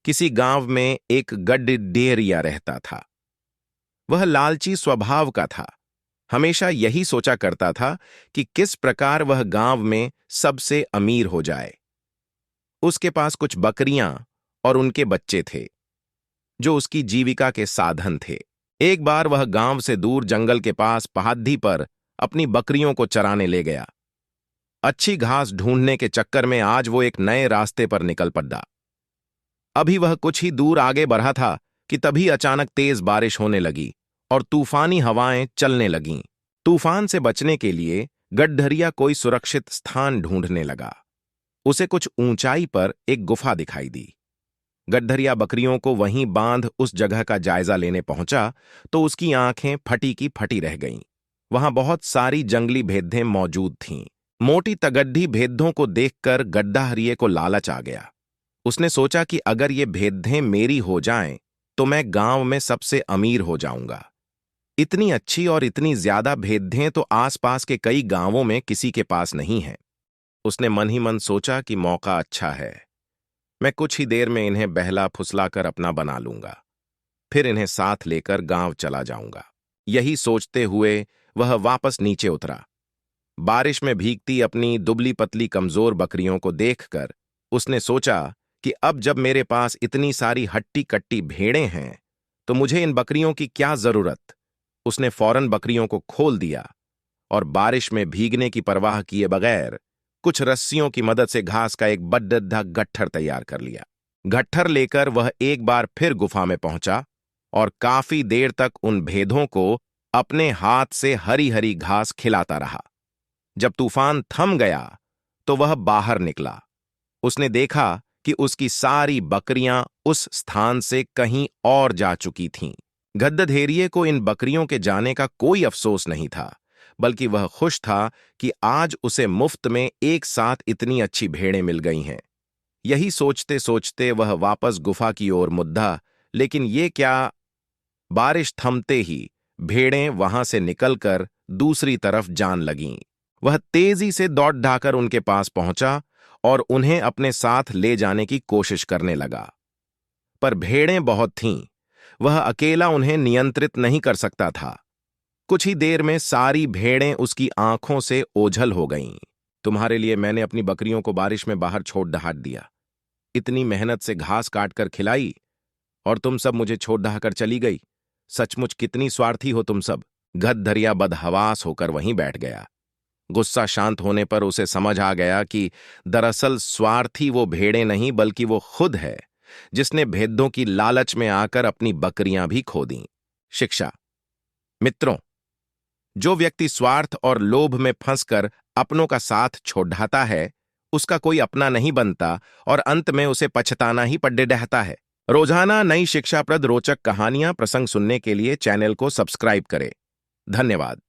किसी गांव में एक गड्ढेरिया रहता था। वह लालची स्वभाव का था। हमेशा यही सोचा करता था कि किस प्रकार वह गांव में सबसे अमीर हो जाए। उसके पास कुछ बकरियां और उनके बच्चे थे, जो उसकी जीविका के साधन थे। एक बार वह गांव से दूर जंगल के पास पहाड़ी पर अपनी बकरियों को चराने ले गया। अच्छी घास ढूंढने के चक्कर में आज वो एक नए रास्ते पर निकल पड़ा। अभी वह कुछ ही दूर आगे बढ़ा था कि तभी अचानक तेज बारिश होने लगी और तूफानी हवाएं चलने लगीं। तूफान से बचने के लिए गड्ढरिया कोई सुरक्षित स्थान ढूंढने लगा। उसे कुछ ऊंचाई पर एक गुफा दिखाई दी। गड्ढरिया बकरियों को वहीं बांध उस जगह का जायजा लेने पहुंचा तो उसकी आंखें फटी की फटी रह गईं। वहां बहुत सारी जंगली भेद्दें मौजूद थीं। मोटी तगड्डी भेद्दों को देखकर गड्ढाहरिये को लालच आ गया। उसने सोचा कि अगर ये भेद्दें मेरी हो जाएं तो मैं गांव में सबसे अमीर हो जाऊंगा। इतनी अच्छी और इतनी ज्यादा भेद्दें तो आसपास के कई गांवों में किसी के पास नहीं है। उसने मन ही मन सोचा कि मौका अच्छा है, मैं कुछ ही देर में इन्हें बहला फुसला कर अपना बना लूंगा, फिर इन्हें साथ लेकर गांव चला जाऊंगा। यही सोचते हुए वह वापस नीचे उतरा। बारिश में भीगती अपनी दुबली पतली कमजोर बकरियों को देखकर उसने सोचा कि अब जब मेरे पास इतनी सारी हट्टी कट्टी भेड़ें हैं तो मुझे इन बकरियों की क्या जरूरत। उसने फौरन बकरियों को खोल दिया और बारिश में भीगने की परवाह किए बगैर कुछ रस्सियों की मदद से घास का एक बड़ा गट्ठर तैयार कर लिया। गट्ठर लेकर वह एक बार फिर गुफा में पहुंचा और काफी देर तक उन भेदों को अपने हाथ से हरी हरी घास खिलाता रहा। जब तूफान थम गया तो वह बाहर निकला। उसने देखा कि उसकी सारी बकरियां उस स्थान से कहीं और जा चुकी थीं। गड्ढेरिये को इन बकरियों के जाने का कोई अफसोस नहीं था, बल्कि वह खुश था कि आज उसे मुफ्त में एक साथ इतनी अच्छी भेड़ें मिल गई हैं। यही सोचते सोचते वह वापस गुफा की ओर मुद्दा, लेकिन ये क्या, बारिश थमते ही भेड़ें वहां से निकलकर दूसरी तरफ जान लगीं। वह तेजी से दौड़ ढाकर उनके पास पहुंचा और उन्हें अपने साथ ले जाने की कोशिश करने लगा। पर भेड़ें बहुत थीं, वह अकेला उन्हें नियंत्रित नहीं कर सकता था। कुछ ही देर में सारी भेड़ें उसकी आंखों से ओझल हो गईं। तुम्हारे लिए मैंने अपनी बकरियों को बारिश में बाहर छोड़ ढहाट दिया, इतनी मेहनत से घास काटकर खिलाई और तुम सब मुझे छोड़ ढहाकर चली गई। सचमुच कितनी स्वार्थी हो तुम सब। गड्ढरिया बदहवास होकर वहीं बैठ गया। गुस्सा शांत होने पर उसे समझ आ गया कि दरअसल स्वार्थी वो भेड़ें नहीं बल्कि वो खुद है, जिसने भेद्दों की लालच में आकर अपनी बकरियां भी खो दीं। शिक्षा। मित्रों, जो व्यक्ति स्वार्थ और लोभ में फंसकर अपनों का साथ छोड़ ढाता है, उसका कोई अपना नहीं बनता और अंत में उसे पछताना ही पड़े रहता है। रोजाना नई शिक्षाप्रद रोचक कहानियां प्रसंग सुनने के लिए चैनल को सब्सक्राइब करें। धन्यवाद।